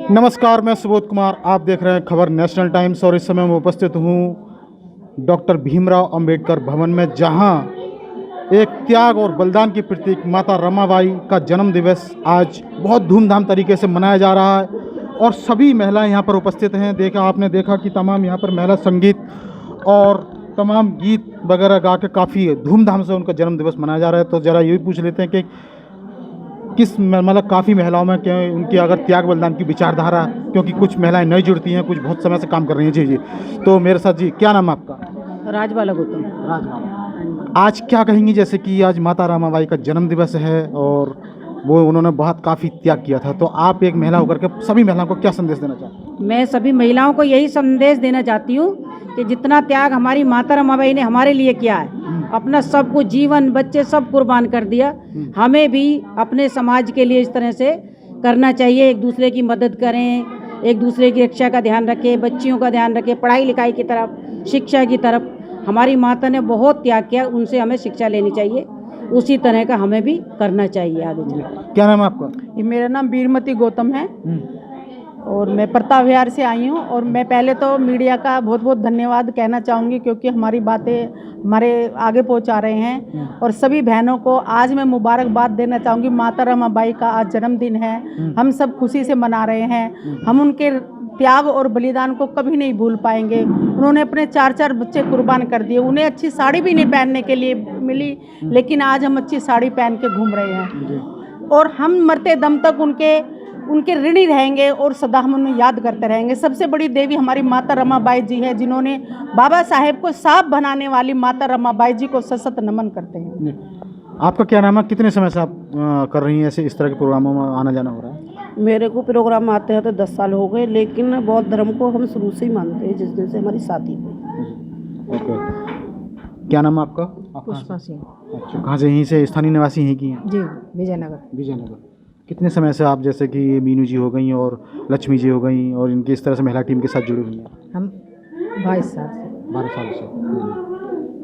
नमस्कार, मैं सुबोध कुमार। आप देख रहे हैं खबर नेशनल टाइम्स और इस समय मैं उपस्थित हूँ डॉक्टर भीमराव अंबेडकर भवन में, जहाँ एक त्याग और बलिदान की प्रतीक माता रमाबाई का जन्म दिवस आज बहुत धूमधाम तरीके से मनाया जा रहा है और सभी महिलाएं यहाँ पर उपस्थित हैं। आपने देखा कि तमाम यहाँ पर महिला संगीत और तमाम गीत वगैरह गा के काफ़ी धूमधाम से उनका जन्म दिवस मनाया जा रहा है। तो ज़रा ये भी पूछ लेते हैं कि किस मतलब काफ़ी महिलाओं में क्या उनकी अगर त्याग बलिदान की विचारधारा, क्योंकि कुछ महिलाएं नई जुड़ती हैं, कुछ बहुत समय से काम कर रही हैं। जी जी, तो मेरे साथ जी, क्या नाम है आपका? राजबाला गौतम। राजबाला। आज क्या कहेंगी, जैसे कि आज माता रमाबाई का जन्म दिवस है और वो उन्होंने बहुत काफ़ी त्याग किया था, तो आप एक महिला होकर के सभी महिलाओं को क्या संदेश देना चाहते हैं? मैं सभी महिलाओं को यही संदेश देना चाहती हूँ कि जितना त्याग हमारी माता रमाबाई ने हमारे लिए किया है, अपना सब कुछ, जीवन, बच्चे सब कुर्बान कर दिया, हमें भी अपने समाज के लिए इस तरह से करना चाहिए। एक दूसरे की मदद करें, एक दूसरे की रक्षा का ध्यान रखें, बच्चियों का ध्यान रखें, पढ़ाई लिखाई की तरफ, शिक्षा की तरफ। हमारी माता ने बहुत त्याग किया, उनसे हमें शिक्षा लेनी चाहिए, उसी तरह का हमें भी करना चाहिए आगे चलकर। क्या नाम है आपका? मेरा नाम वीरमती गौतम है और मैं प्रताप विहार से आई हूँ। और मैं पहले तो मीडिया का बहुत बहुत धन्यवाद कहना चाहूँगी, क्योंकि हमारी बातें हमारे आगे पहुँचा रहे हैं। और सभी बहनों को आज मैं मुबारकबाद देना चाहूँगी। माता रमाबाई का आज जन्मदिन है, हम सब खुशी से मना रहे हैं। हम उनके त्याग और बलिदान को कभी नहीं भूल पाएंगे। उन्होंने अपने 4-4 बच्चे कुर्बान कर दिए, उन्हें अच्छी साड़ी भी नहीं पहनने के लिए मिली, लेकिन आज हम अच्छी साड़ी पहन के घूम रहे हैं। और हम मरते दम तक उनके ऋणी रहेंगे और सदा हम उन्हें याद करते रहेंगे। सबसे बड़ी देवी हमारी माता रमाबाई जी है, जिन्होंने बाबा साहेब को साफ बनाने वाली माता रमाबाई जी को सशक्त नमन करते हैं। आपका क्या नाम है? कितने समय से आप कर रही हैं ऐसे इस तरह के प्रोग्रामों में आना जाना हो रहा है? मेरे को प्रोग्राम आते हैं तो 10 साल हो गए, लेकिन बौद्ध धर्म को हम शुरू से ही मानते हैं, जिस दिन से हमारी शादी हुई। ओके, क्या नाम है आपका? पुष्पा सिंह। अच्छा, कहाँ से? यहीं से स्थानीय निवासी हैं कि? जी, विजयनगर। विजयनगर। कितने समय से आप, जैसे कि मीनू जी हो गई और लक्ष्मी जी हो गई और इनकी इस तरह से महिला टीम के साथ जुड़ी हुई हैं? हम 22 साल से। 12 साल से।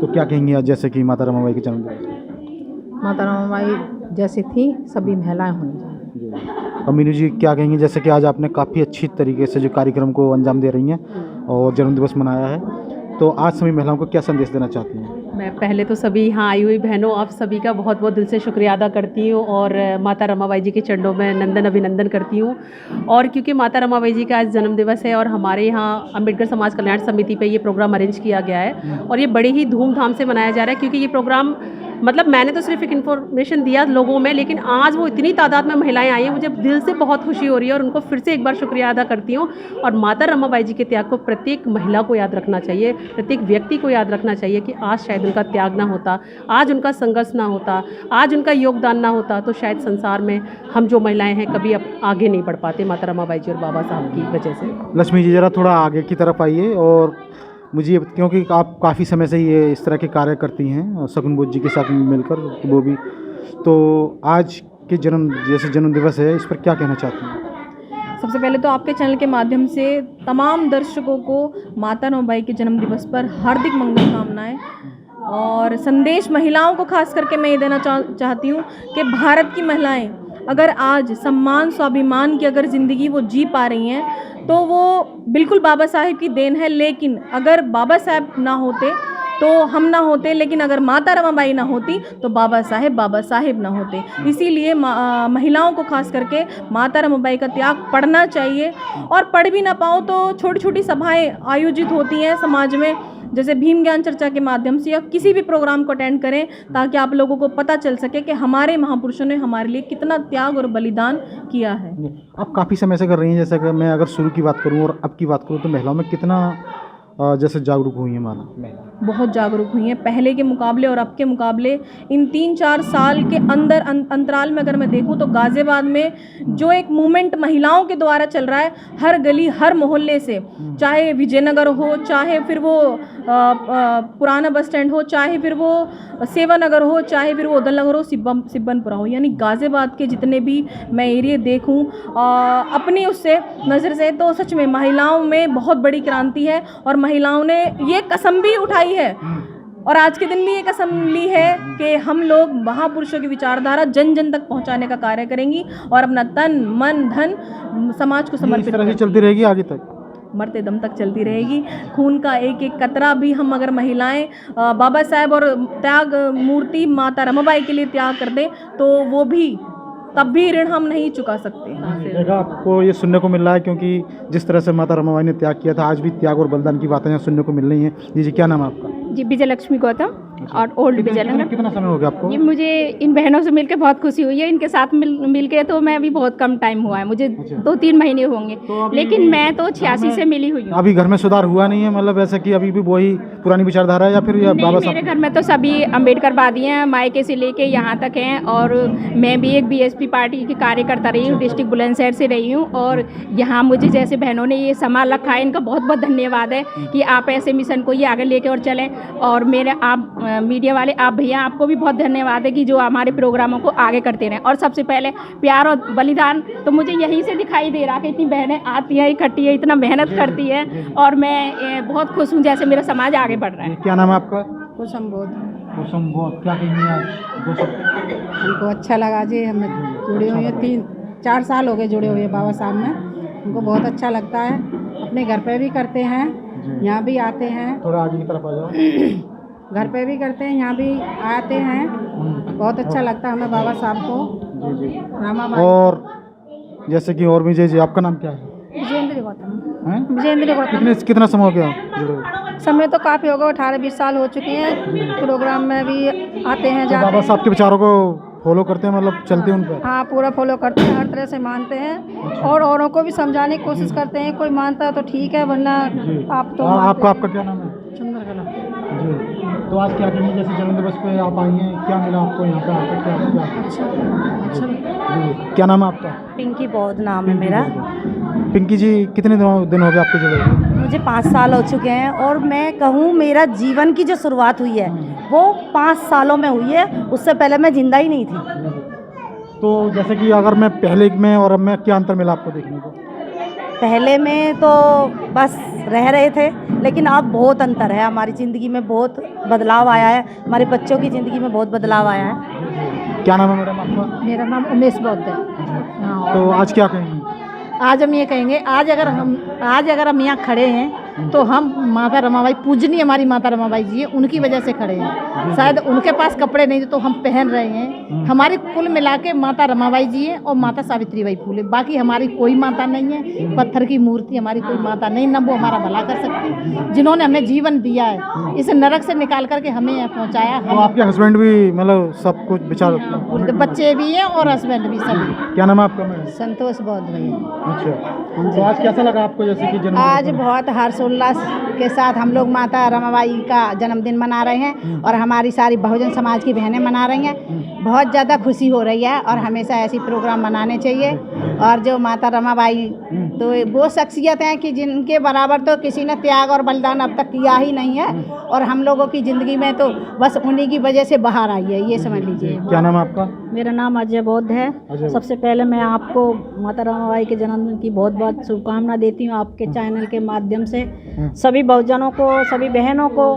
तो क्या कहेंगे आज, जैसे कि माता रमाबाई के जन्मदिन? माता रमाबाई जैसी थी सभी महिलाएं होनी चाहिए। और मीनू जी, क्या कहेंगी, जैसे कि आज आपने काफ़ी अच्छी तरीके से जो कार्यक्रम को अंजाम दे रही हैं और जन्मदिवस मनाया है, तो आज सभी महिलाओं को क्या संदेश देना चाहती हैं? मैं पहले तो सभी यहाँ आई हुई बहनों, आप सभी का बहुत बहुत दिल से शुक्रिया अदा करती हूँ और माता रमाबाई जी के चरणों में नंदन अभिनंदन करती हूँ। और क्योंकि माता रमाबाई जी का आज जन्म दिवस है और हमारे यहाँ अम्बेडकर समाज कल्याण समिति पे ये प्रोग्राम अरेंज किया गया है और ये बड़े ही धूमधाम से मनाया जा रहा है, क्योंकि ये प्रोग्राम मतलब मैंने तो सिर्फ एक इन्फॉर्मेशन दिया लोगों में, लेकिन आज वो इतनी तादाद में महिलाएं आई हैं, मुझे दिल से बहुत खुशी हो रही है और उनको फिर से एक बार शुक्रिया अदा करती हूँ। और माता रमाबाई जी के त्याग को प्रत्येक महिला को याद रखना चाहिए, प्रत्येक व्यक्ति को याद रखना चाहिए कि आज शायद उनका त्याग ना होता, आज उनका संघर्ष ना होता, आज उनका योगदान ना होता, तो शायद संसार में हम जो महिलाएं हैं कभी अब आगे नहीं बढ़ पाते माता रमाबाई जी और बाबा साहब की वजह से। लक्ष्मी जी, ज़रा थोड़ा आगे की तरफ आइए। और मुझे, क्योंकि आप काफ़ी समय से ये इस तरह के कार्य करती हैं और शगुन बोध जी के साथ मिलकर, वो भी, तो आज के जन्म दिवस है, इस पर क्या कहना चाहती हैं? सबसे पहले तो आपके चैनल के माध्यम से तमाम दर्शकों को माता रमाबाई के जन्म दिवस पर हार्दिक मंगल कामनाएं। और संदेश महिलाओं को खास करके मैं ये देना चाहती हूँ कि भारत की महिलाएं अगर आज सम्मान स्वाभिमान की अगर ज़िंदगी वो जी पा रही हैं, तो वो बिल्कुल बाबा साहेब की देन है। लेकिन अगर बाबा साहेब ना होते तो हम ना होते, लेकिन अगर माता रमाबाई ना होती तो बाबा साहेब ना होते। इसीलिए महिलाओं को खास करके माता रमाबाई का त्याग पढ़ना चाहिए। और पढ़ भी ना पाओ तो छोटी छोटी सभाएं आयोजित होती हैं समाज में, जैसे भीम ज्ञान चर्चा के माध्यम से, या किसी भी प्रोग्राम को अटेंड करें, ताकि आप लोगों को पता चल सके कि हमारे महापुरुषों ने हमारे लिए कितना त्याग और बलिदान किया है। आप काफ़ी समय से कर रही हैं, जैसे कि मैं अगर शुरू की बात करूं और अब की बात करूं, तो महिलाओं में कितना जैसे जागरूक हुई हैं महिला? बहुत जागरूक हुई हैं पहले के मुकाबले और अब के मुकाबले। इन 3-4 साल के अंदर अंतराल में अगर मैं देखूं तो गाज़ियाबाद में जो एक मूवमेंट महिलाओं के द्वारा चल रहा है, हर गली हर मोहल्ले से, चाहे विजयनगर हो, चाहे फिर वो पुराना बस स्टैंड हो, चाहे फिर वो सेवा नगर हो, चाहे फिर वो उदल नगर हो, सिब्बनपुरा हो, यानी गाज़ियाबाद के जितने भी मैं एरिया देखूं अपनी उससे नज़र से, तो सच में महिलाओं में बहुत बड़ी क्रांति है। और महिलाओं ने ये कसम भी उठाई है और आज के दिन भी एक असेंबली है कि हम लोग महापुरुषों की विचारधारा जन जन तक पहुंचाने का कार्य करेंगी और अपना तन मन धन समाज को इस समर्पित तरह से करेंगी। चलती रहेगी आगे तक? मरते दम तक चलती रहेगी। खून का एक एक कतरा भी हम अगर महिलाएं बाबा साहेब और त्याग मूर्ति माता रमाबाई के लिए त्याग कर दें तो वो भी तब भी ऋण हम नहीं चुका सकते। देखा, आपको ये सुनने को मिल रहा है, क्योंकि जिस तरह से माता रमाबाई ने त्याग किया था, आज भी त्याग और बलिदान की बातें यहाँ सुनने को मिल रही हैं। जी क्या नाम है आपका? जी विजय लक्ष्मी गौतम और ओल्ड विजयनगर। कितना समय हो गया आपको? ये मुझे इन बहनों से मिलकर बहुत खुशी हुई है। इनके साथ मिल के तो मैं अभी बहुत कम टाइम हुआ है, मुझे 2-3 महीने होंगे, लेकिन मैं तो 86 से मिली हुई हूँ। अभी घर में सुधार हुआ नहीं है, मतलब ऐसा कि अभी भी वही पुरानी विचारधारा है या फिर बाबा नहीं, साहब? मेरे घर में तो सभी अम्बेडकरवादी हैं, मायके से लेके यहाँ तक हैं। और मैं भी एक बीएसपी पार्टी की कार्यकर्ता रही हूँ, डिस्ट्रिक्ट बुलंदशहर से रही हूँ। और यहाँ मुझे जैसे बहनों ने ये संभाल रखा है, इनका बहुत बहुत धन्यवाद है कि आप ऐसे मिशन को ये आगे लेके और चलें। और मेरे आप मीडिया वाले, आप भैया, आपको भी बहुत धन्यवाद है कि जो हमारे प्रोग्रामों को आगे करते रहें। और सबसे पहले प्यार और बलिदान तो मुझे यहीं से दिखाई दे रहा है कि इतनी बहनें आती हैं, इकट्ठी है, इतना मेहनत करती है। और मैं बहुत खुश हूँ जैसे मेरा समाज आगे बढ़ रहा है। क्या नाम है आपका? कुसुम बोध। कुसुम बोध, क्या कहेंगे आज? हमको अच्छा लगा जी, हम जुड़े हुए हैं 3-4 साल हो गए जुड़े हुए बाबा साहब में। हमको बहुत अच्छा लगता है, अपने घर पे भी करते हैं, यहाँ भी आते हैं, थोड़ा आगे की तरफ आ जाओ। घर पे भी करते हैं, यहाँ भी आते हैं। बहुत अच्छा लगता है हमें बाबा साहब को। जी रामाबाई। और जैसे कि और भी जी, आपका नाम क्या है? विजेंद्र गौतम। हैं? विजेंद्र गौतम। कितना समय हो गया जुड़े हुए? समय तो काफ़ी हो गया, 18-20 साल हो चुके हैं। प्रोग्राम में भी आते हैं, तो जाते बाबा हैं। साहब के विचारों को फॉलो करते हैं, मतलब चलते हैं उन पर? हाँ, पूरा फॉलो करते हैं, हर तरह से मानते हैं और औरों को भी समझाने की कोशिश करते हैं। कोई मानता है तो ठीक है, वरना आप तो आपका क्या नाम है? चंद्रकला। जी, तो आज क्या कहेंगे, जैसे जन्म दिवस पे आप आई हैं, क्या मिला आपको यहाँ पे आकर? क्या जी, क्या नाम है आपका? पिंकी बौद्ध नाम है मेरा। पिंकी जी, कितने दिन हो गए आपको जुड़े हुए? मुझे 5 साल हो चुके हैं और मैं कहूँ मेरा जीवन की जो शुरुआत हुई है वो 5 सालों में हुई है, उससे पहले मैं जिंदा ही नहीं थी। तो जैसे कि अगर मैं पहले में और अब में क्या अंतर मिला आपको देखने को? पहले में तो बस रह रहे थे, लेकिन अब बहुत अंतर है, हमारी ज़िंदगी में बहुत बदलाव आया है, हमारे बच्चों की ज़िंदगी में बहुत बदलाव आया है। क्या नाम है मैडम आपका? मेरा नाम उमेश बौद्ध है। तो आज क्या कहेंगे? आज हम ये कहेंगे, आज अगर हम यहाँ खड़े हैं तो हम माता रमाबाई, पूजनीय हमारी माता रमाबाई जी है, उनकी वजह से खड़े हैं। शायद उनके पास कपड़े नहीं थे तो हम पहन रहे हैं। हमारी कुल मिला के माता रमाबाई जी है और माता सावित्रीबाई फूले, बाकी हमारी कोई माता नहीं है। पत्थर की मूर्ति हमारी कोई माता नहीं, न वो हमारा भला कर सकती। जिन्होंने हमें जीवन दिया है, इस नरक से निकाल करके हमें यहाँ पहुँचाया। तो आपके हस्बैंड भी मतलब सब कुछ विचार? बच्चे भी हैं और हस्बैंड भी, सभी। क्या नाम है आपका मैडम? संतोष बौद्ध भैया। अच्छा, तो आज कैसा लगा आपको, जैसे कि जन्म? आज बहुत हर्षोल्लास के साथ हम लोग माता रमाबाई का जन्मदिन मना रहे हैं और हमारी सारी बहुजन समाज की बहनें मना रही हैं। बहुत ज़्यादा खुशी हो रही है और हमेशा ऐसी प्रोग्राम मनाने चाहिए। और जो माता रमाबाई तो वो शख्सियत हैं कि जिनके बराबर तो किसी ने त्याग और बलिदान अब तक किया ही नहीं है, और हम लोगों की ज़िंदगी में तो बस उन्हीं की वजह से बाहर आई है, ये समझ लीजिए। क्या नाम है आपका? मेरा नाम अजय बौद्ध है। सबसे पहले मैं आपको माता रमाबाई के जन्मदिन की बहुत बहुत शुभकामना देती हूँ आपके चैनल के माध्यम से। सभी बहुजनों को, सभी बहनों को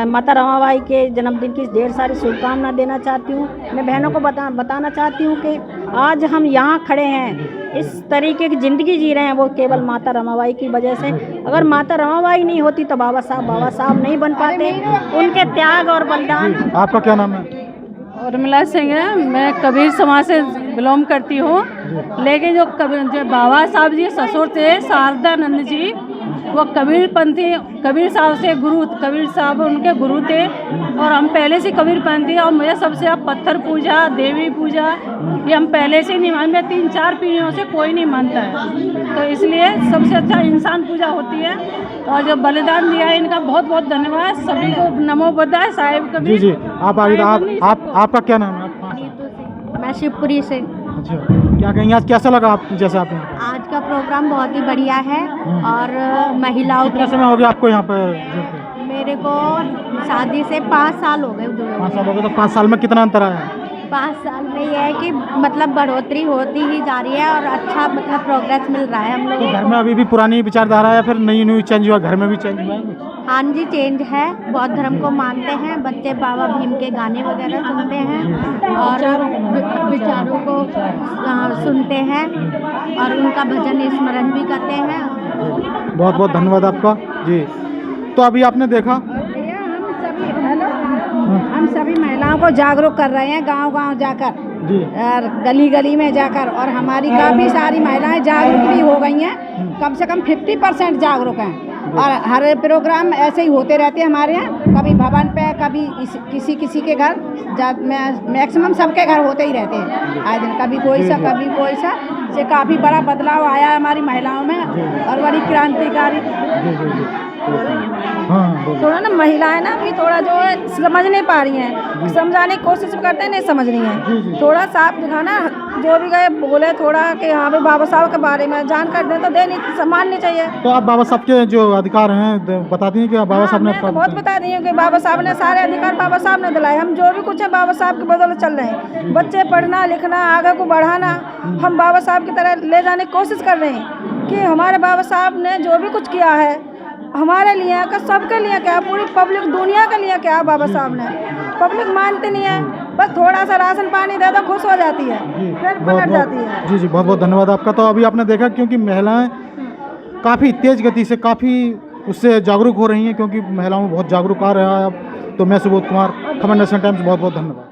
माता रमाबाई के जन्मदिन की ढेर सारी शुभकामना देना चाहती हूँ। मैं बहनों को बताना चाहती हूँ कि आज हम यहाँ खड़े हैं, इस तरीके की ज़िंदगी जी रहे हैं, वो केवल माता रमाबाई की वजह से। अगर माता रमाबाई नहीं होती तो बाबा साहब नहीं बन पाते। उनके त्याग और बलिदान। आपका क्या नाम है? उर्मिला सिंह है, मैं कबीर समाज से बिलोंग करती हूँ। लेकिन जो बाबा साहब जी ससुर थे शारदानंद जी, वो कबीर साहब से गुरु, कबीर साहब उनके गुरु थे और हम पहले से कबीरपंथी। और मुझे सबसे ज़्यादा पत्थर पूजा, देवी पूजा, ये हम पहले से नहीं मानते, 3-4 पीढ़ियों से कोई नहीं मानता है। तो इसलिए सबसे अच्छा इंसान पूजा होती है। और जो बलिदान दिया है इनका बहुत बहुत धन्यवाद। सभी को नमो बुद्धाय साहिब कबीर। जी, आप आगे, आपका क्या नाम है? मैं शिवपुरी से। अच्छा, क्या कहेंगे आज कैसा लगा आप, जैसे आप यहाँ पे? आज का प्रोग्राम बहुत ही बढ़िया है और महिलाओं कितना समय हो गया आपको यहाँ पर जुड़ते? मेरे को शादी से 5 साल हो गए जुड़े 5 साल हो गए। तो 5 साल में कितना अंतर आया? 5 साल में ये है कि मतलब बढ़ोतरी होती ही जा रही है और अच्छा मतलब प्रोग्रेस मिल रहा है हम तो लोगों घर में अभी भी पुरानी विचारधारा है, फिर नई नई चेंज हुआ, घर में भी चेंज हुआ है कुछ? को। हाँ जी, चेंज है। बौद्ध धर्म को मानते हैं बच्चे, बाबा भीम के गाने वगैरह सुनते हैं और विचारों को सुनते हैं और उनका भजन स्मरण भी करते हैं। बहुत बहुत धन्यवाद आपका जी। तो अभी आपने देखा हम सभी महिलाओं को जागरूक कर रहे हैं गांव-गांव जाकर जी, और गली गली में जाकर, और हमारी काफ़ी सारी महिलाएं जागरूक भी हो गई हैं, कम से कम 50% जागरूक हैं। और हर प्रोग्राम ऐसे ही होते रहते हैं हमारे यहाँ, कभी भवन पे, कभी किसी किसी के घर, मैक्सिमम सबके घर होते ही रहते हैं आए दिन, कभी कोई सा कभी कोई सा। से काफ़ी बड़ा बदलाव आया है हमारी महिलाओं में और बड़ी क्रांतिकारी। थोड़ा ना महिलाएं ना अभी थोड़ा जो है समझ नहीं पा रही हैं, समझाने की कोशिश करते हैं, नहीं समझ रही हैं। थोड़ा साफ दिखाना, जो भी गए बोले थोड़ा कि हाँ भाई बाबा साहब के बारे में जानकारी दें तो देनी माननी चाहिए। तो आप बाबा साहब के जो अधिकार हैं बता दिए कि बाबा साहब ने तो बहुत बता दी कि बाबा साहब ने सारे अधिकार बाबा साहब ने दिलाए। हम जो भी कुछ है बाबा साहब की बदौलत चल रहे हैं। बच्चे पढ़ना लिखना आगे को बढ़ाना हम बाबा साहब की तरह ले जाने की कोशिश कर रहे हैं कि हमारे बाबा साहब ने जो भी कुछ किया है हमारे लिए का, सबके लिए क्या, पूरी पब्लिक दुनिया के लिए क्या बाबा साहब ने। पब्लिक मानती नहीं है, बस थोड़ा सा राशन पानी दे दो खुश हो जाती है, फिर पलट जाती है। जी जी, बहुत बहुत धन्यवाद आपका। तो अभी आपने देखा क्योंकि महिलाएं काफ़ी तेज गति से काफ़ी उससे जागरूक हो रही हैं, क्योंकि महिलाओं में बहुत जागरूक आ रहा है अब। तो मैं सुबोध कुमार, खबर नेशनल टाइम्स, बहुत बहुत धन्यवाद।